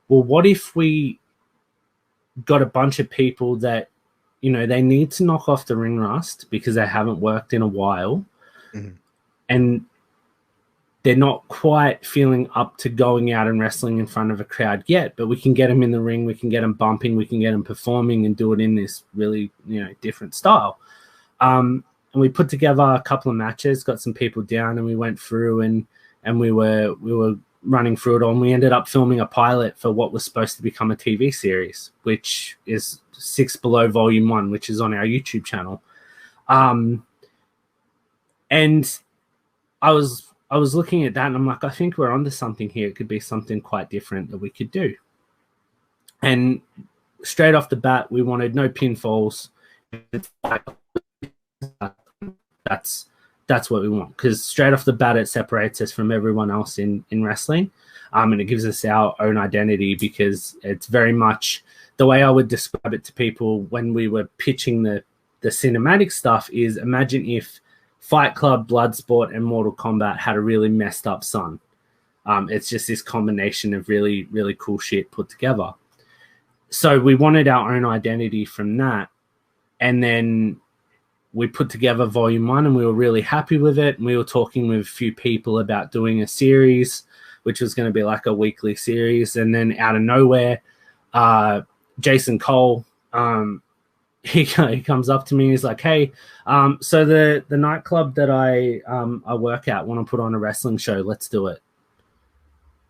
well, what if we got a bunch of people that, they need to knock off the ring rust because they haven't worked in a while, and they're not quite feeling up to going out and wrestling in front of a crowd yet, but we can get them in the ring, we can get them bumping, we can get them performing and do it in this really, different style. And we put together a couple of matches, got some people down, and we went through and we were running through it all, and we ended up filming a pilot for what was supposed to become a TV series, which is 6 Below Volume 1, which is on our YouTube channel. And I was looking at that, and I'm like, I think we're onto something here. It could be something quite different that we could do. And straight off the bat, we wanted no pinfalls. That's what we want, because straight off the bat, it separates us from everyone else in wrestling, and it gives us our own identity, because it's very much the way I would describe it to people when we were pitching the cinematic stuff is, imagine if Fight Club, Bloodsport, and Mortal Kombat had a really messed up son. It's just this combination of really, really cool shit put together. So we wanted our own identity from that. And then we put together Volume 1, and we were really happy with it. And we were talking with a few people about doing a series, which was going to be like a weekly series. And then out of nowhere, Jason Cole, he comes up to me and he's like, hey, so the nightclub that I work at want to put on a wrestling show. Let's do it.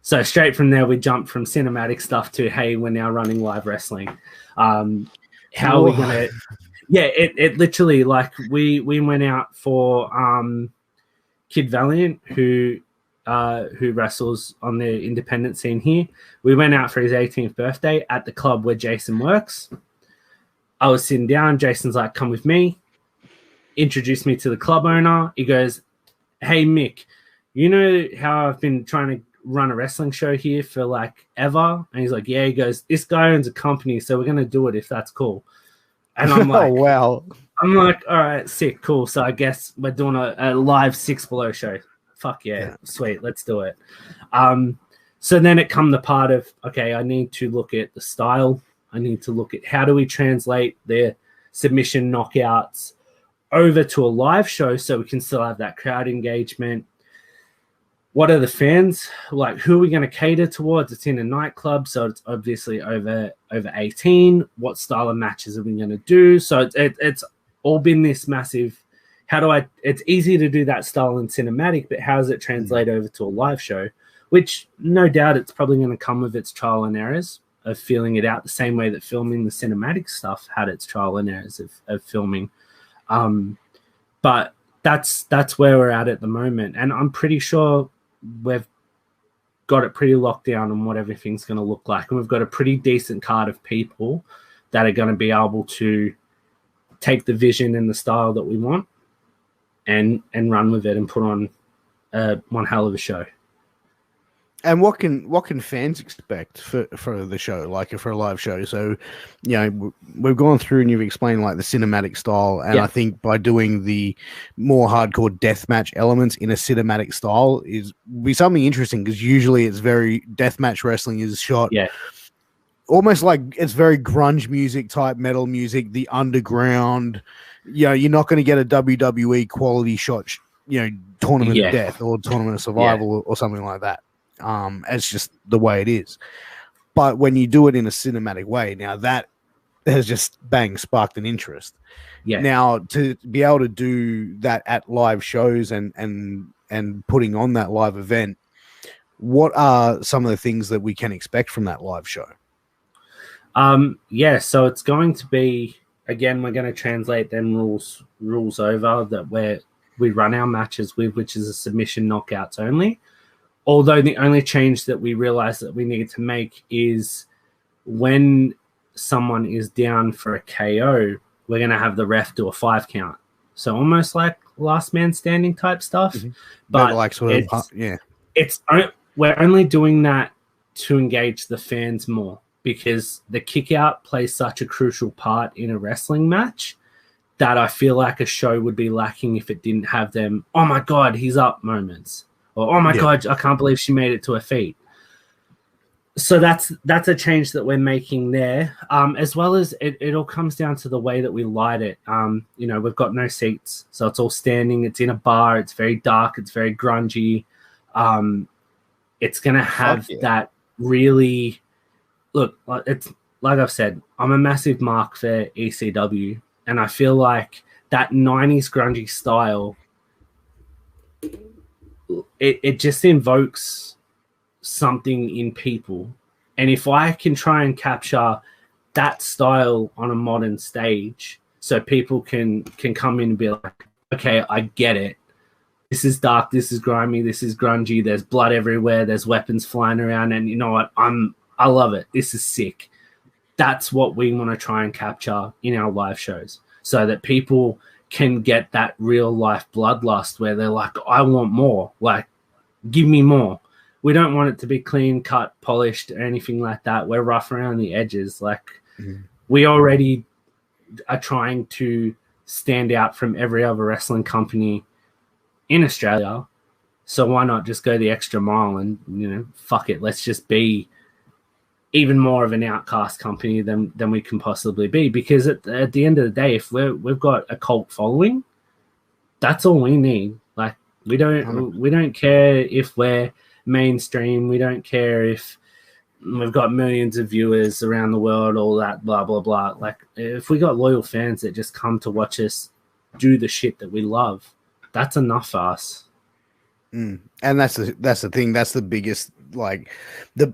So straight from there, we jumped from cinematic stuff to, hey, we're now running live wrestling. How are we going to... Yeah, it literally, like, we went out for Kid Valiant, who wrestles on the independent scene here. We went out for his 18th birthday at the club where Jason works. I was sitting down. Jason's like, come with me. Introduced me to the club owner. He goes, hey, Mick, you know how I've been trying to run a wrestling show here for like ever? And he's like, yeah. He goes, this guy owns a company, so we're going to do it if that's cool. And I'm like, oh, wow. I'm like, all right, sick, cool. So I guess we're doing a live 6 Below show. Fuck yeah, sweet, let's do it. So then it come the part of, okay, I need to look at the style. I need to look at how do we translate their submission knockouts over to a live show so we can still have that crowd engagement. What are the fans like? Who are we going to cater towards? It's in a nightclub, so it's obviously over 18. What style of matches are we going to do? So it's all been this massive. It's easy to do that style in cinematic, but how does it translate over to a live show? Which no doubt it's probably going to come with its trial and errors of feeling it out, the same way that filming the cinematic stuff had its trial and errors of filming. But that's where we're at the moment, and I'm pretty sure we've got it pretty locked down on what everything's going to look like, and we've got a pretty decent card of people that are going to be able to take the vision and the style that we want and run with it and put on one hell of a show. And what can fans expect for the show, like for a live show? So, you know, we've gone through and you've explained like the cinematic style, and I think by doing the more hardcore deathmatch elements in a cinematic style is be something interesting, because usually it's very deathmatch wrestling is shot almost like it's very grunge music type, metal music, the underground. You know, you're not going to get a WWE quality shot, tournament of death or tournament of survival or something like that. It's just the way it is. But when you do it in a cinematic way, now that has just sparked an interest. Yeah. Now to be able to do that at live shows and putting on that live event, what are some of the things that we can expect from that live show? So it's going to be, again, we're going to translate them rules over that we run our matches with, which is a submission knockouts only. Although the only change that we realize that we need to make is when someone is down for a KO, we're going to have the ref do a 5 count. So almost like last man standing type stuff. Mm-hmm. But like we're only doing that to engage the fans more, because the kick out plays such a crucial part in a wrestling match that I feel like a show would be lacking if it didn't have them, oh my God, he's up moments. Or, oh my God, I can't believe she made it to her feet. So that's a change that we're making there, as well as it all comes down to the way that we light it. We've got no seats, so it's all standing. It's in a bar. It's very dark. It's very grungy. It's gonna have that really look. It's like I've said, I'm a massive mark for ECW, and I feel like that 90s grungy style, it just invokes something in people. And if I can try and capture that style on a modern stage, so people can come in and be like, okay, I get it. This is dark, this is grimy, this is grungy, there's blood everywhere, there's weapons flying around, and you know what? I love it. This is sick. That's what we want to try and capture in our live shows, so that people can get that real life bloodlust where they're like, I want more. Like, give me more. We don't want it to be clean cut, polished, or anything like that. We're rough around the edges. Like, we already are trying to stand out from every other wrestling company in Australia. So why not just go the extra mile and, fuck it. Let's just be even more of an outcast company than we can possibly be. Because at the end of the day, if we've got a cult following, that's all we need. Like, we don't care if we're mainstream. We don't care if we've got millions of viewers around the world, all that blah blah blah. Like, if we got loyal fans that just come to watch us do the shit that we love, that's enough for us. And that's the thing. That's the biggest, like,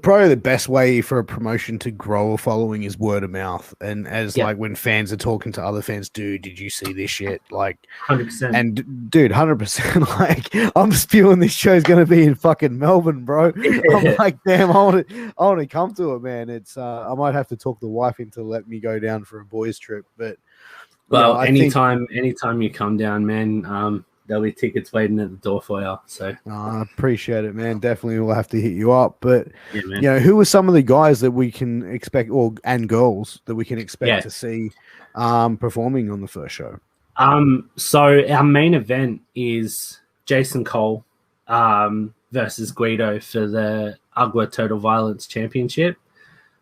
probably the best way for a promotion to grow a following is word of mouth. And like when fans are talking to other fans, dude, did you see this shit? Like, 100%. And dude, 100%. Like, I'm spewing this show's gonna be in fucking Melbourne, bro. I'm like, damn, I want to come to it, man. It's I might have to talk the wife into let me go down for a boys trip, but well, anytime you come down, man. There'll be tickets waiting at the door for you. So I appreciate it, man. Definitely we'll have to hit you up. But who are some of the guys that we can expect, and girls that we can expect to see performing on the first show? So our main event is Jason Cole versus Guido for the UGWA Total Violence Championship.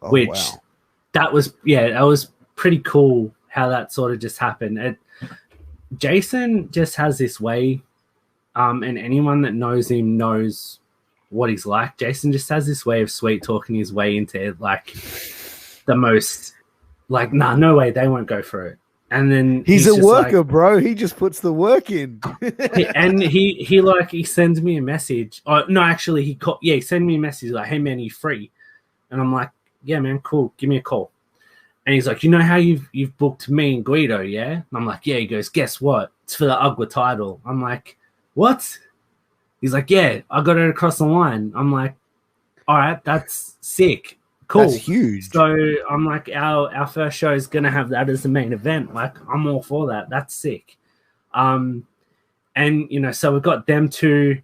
That was pretty cool how that sort of just happened. Jason just has this way, and anyone that knows him knows what he's like. Jason just has this way of sweet talking his way into like the most, like, nah, no way, they won't go for it. And then he's a worker, like, bro. He just puts the work in. And he sends me a message. Oh no, actually he sent me a message like, hey man, are you free? And I'm like, yeah man, cool, give me a call. And he's like, you know how you've booked me and Guido, yeah? And I'm like, yeah. He goes, guess what? It's for the UGWA title. I'm like, what? He's like, yeah, I got it across the line. I'm like, all right, that's sick. Cool. That's huge. So I'm like, our first show is going to have that as the main event. Like, I'm all for that. That's sick. And, so we've got them two.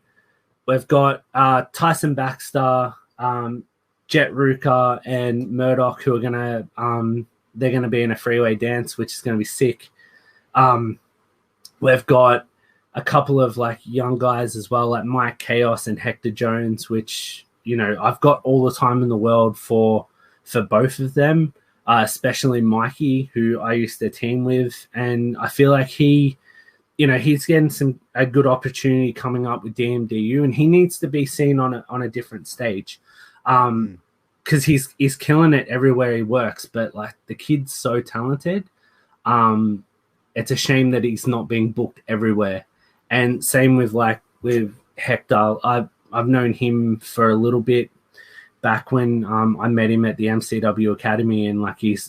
We've got Tyson Baxter, Jet Ruka, and Murdoch, who are going to they're going to be in a freeway dance, which is going to be sick. We've got a couple of like young guys as well, like Mike Chaos and Hector Jones, which, I've got all the time in the world for both of them, especially Mikey, who I used to team with. And I feel like he's getting a good opportunity coming up with DMDU, and he needs to be seen on a different stage. Because he's killing it everywhere he works, but like the kid's so talented. It's a shame that he's not being booked everywhere. And same with Hector. I've known him for a little bit back when I met him at the MCW Academy, and like he's